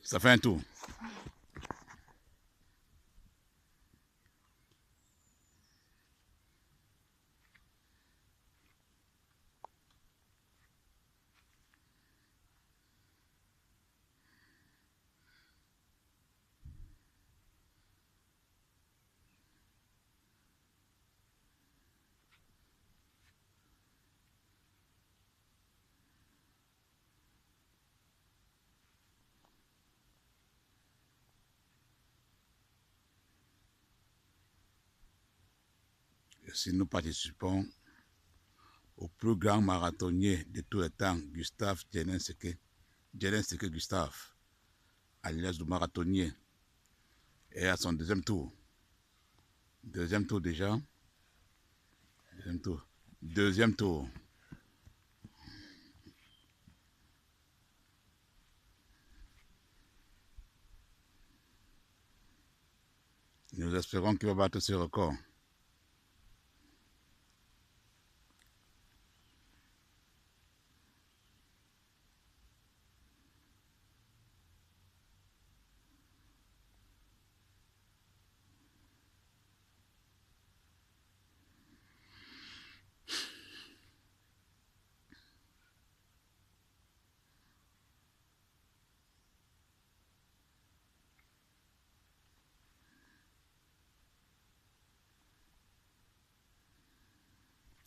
Ça fait un tour. Et si nous participons au plus grand marathonnier de tous les temps, Gustave Djenenseke Gustave, alias du marathonnier, est à son deuxième tour. Deuxième tour déjà. Deuxième tour. Deuxième tour. Nous espérons qu'il va battre ce record.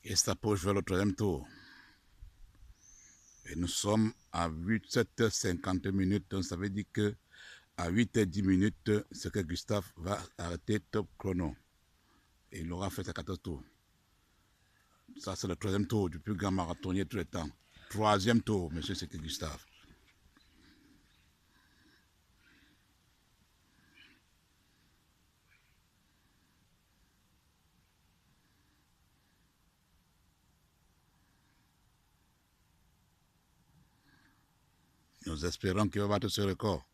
Et s'approche vers le troisième tour. Et nous sommes à 7h50 minutes, donc ça veut dire que à 8h10 minutes, c'est que Gustave va arrêter top chrono. Et il aura fait ses 14 tours. Ça, c'est le troisième tour du plus grand marathonnier de tous les temps. Troisième tour, monsieur Seke Gustave. Nous espérons qu'il va battre ce record.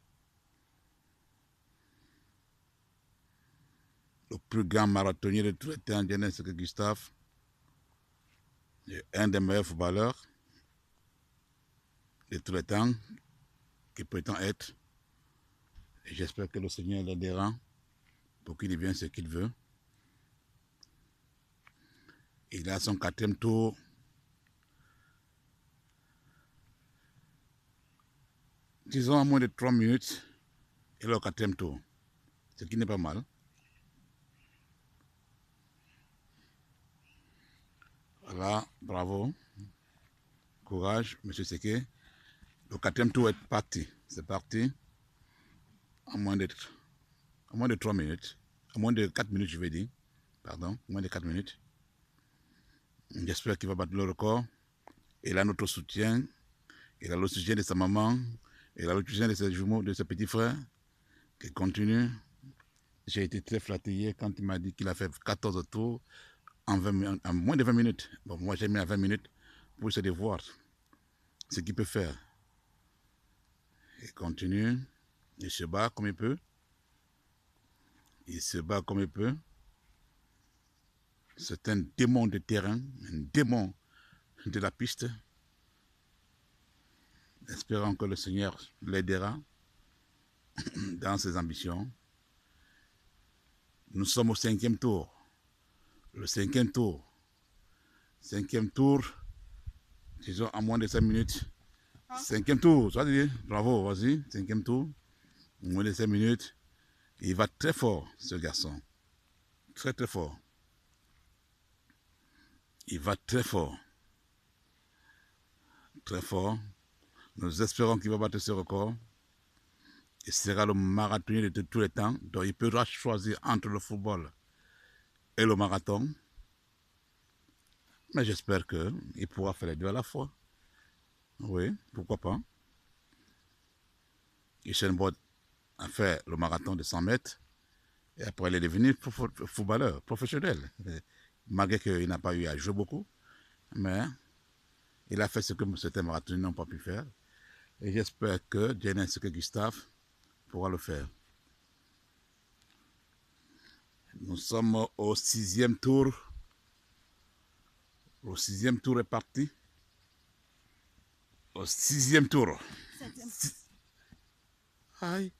Le plus grand marathonnier de tous les temps, Djenenseke Seke Gustave, est un des meilleurs footballeurs de tous les temps qu'il prétend être. Et j'espère que le Seigneur l'aidera pour qu'il devienne ce qu'il veut. Il a son quatrième tour. Disons à moins de 3 minutes, il est au quatrième tour. Ce qui n'est pas mal. Voilà, bravo. Courage, monsieur Seke. Le quatrième tour est parti. C'est parti. À moins de 3 minutes. À moins de 4 minutes, je vais dire. Pardon, moins de 4 minutes. J'espère qu'il va battre le record. Il a notre soutien. Il a le soutien de sa maman. Il a le soutien de ses jumeaux, de ses petits frères. Qui continue. J'ai été très flatté hier quand il m'a dit qu'il a fait 14 tours en moins de 20 minutes. Bon, moi, j'ai mis à 20 minutes pour essayer de voir ce qu'il peut faire. Il continue. Il se bat comme il peut. Il se bat comme il peut. C'est un démon de terrain, un démon de la piste. Espérons que le Seigneur l'aidera dans ses ambitions. Nous sommes au 5e tour. Le 5e tour. 5e tour, disons à moins de 5 minutes. 5e tour, ça dit, bravo, vas-y, 5e tour. Moins de 5 minutes. Il va très fort, ce garçon. Très, très fort. Il va très fort. Très fort. Nous espérons qu'il va battre ce record. Il sera le marathonnier de tous les temps. Donc il pourra choisir entre le football et le marathon. Mais j'espère qu'il pourra faire les deux à la fois. Oui, pourquoi pas. Usain Bolt a fait le marathon de 100 mètres. Et après, il est devenu footballeur professionnel. Malgré qu'il n'a pas eu à jouer beaucoup. Mais il a fait ce que certains marathoniens n'ont pas pu faire. Et j'espère que Djenenseke Gustave pourra le faire. Nous sommes au 6e tour. Le 6e tour est parti. Au 6e tour. Aïe.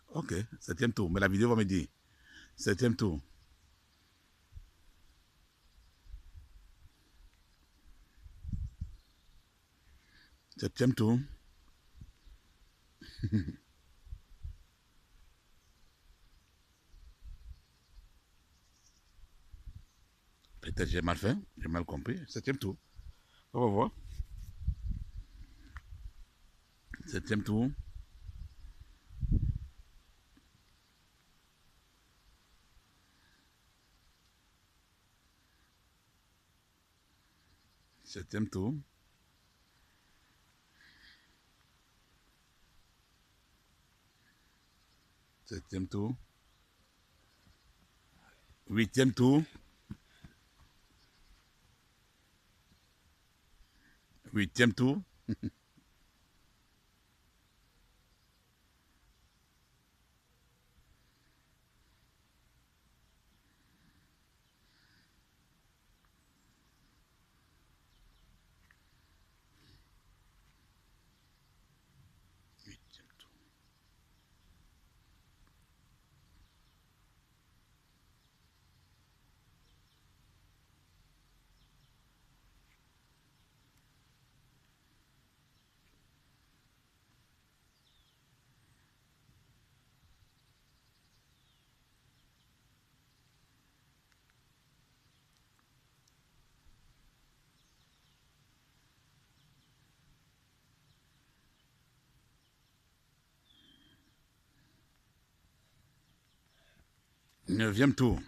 Ok, septième tour. Mais la vidéo va me dire. Septième tour. Septième tour. Peut-être j'ai mal fait, j'ai mal compris. Septième tour. On va voir. Septième tour. Septième tour. Septième tour. Huitième tour. Huitième tour. Huitième tour. Neuvième tour.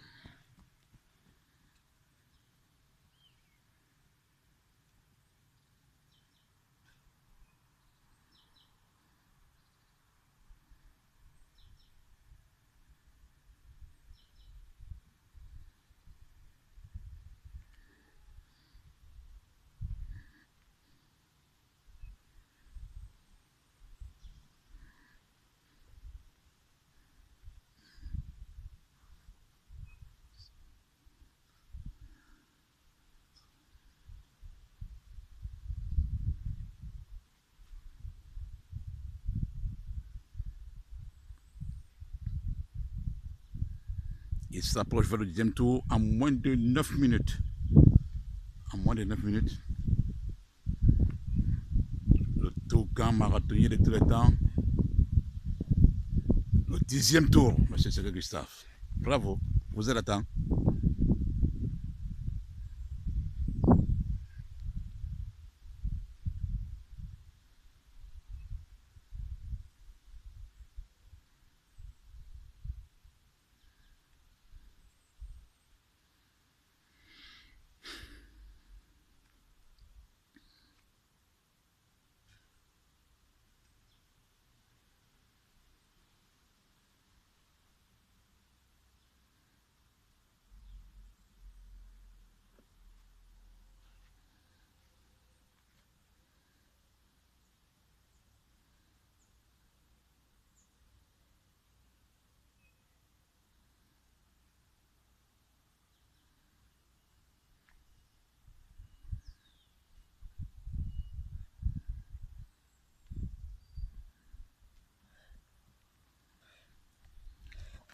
Il s'approche vers le deuxième tour en moins de 9 minutes. En moins de 9 minutes. Le toucan marathonnier de tous les temps. Le 10e tour, monsieur Serge Gustave. Bravo, vous êtes à temps.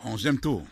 Onzième tour.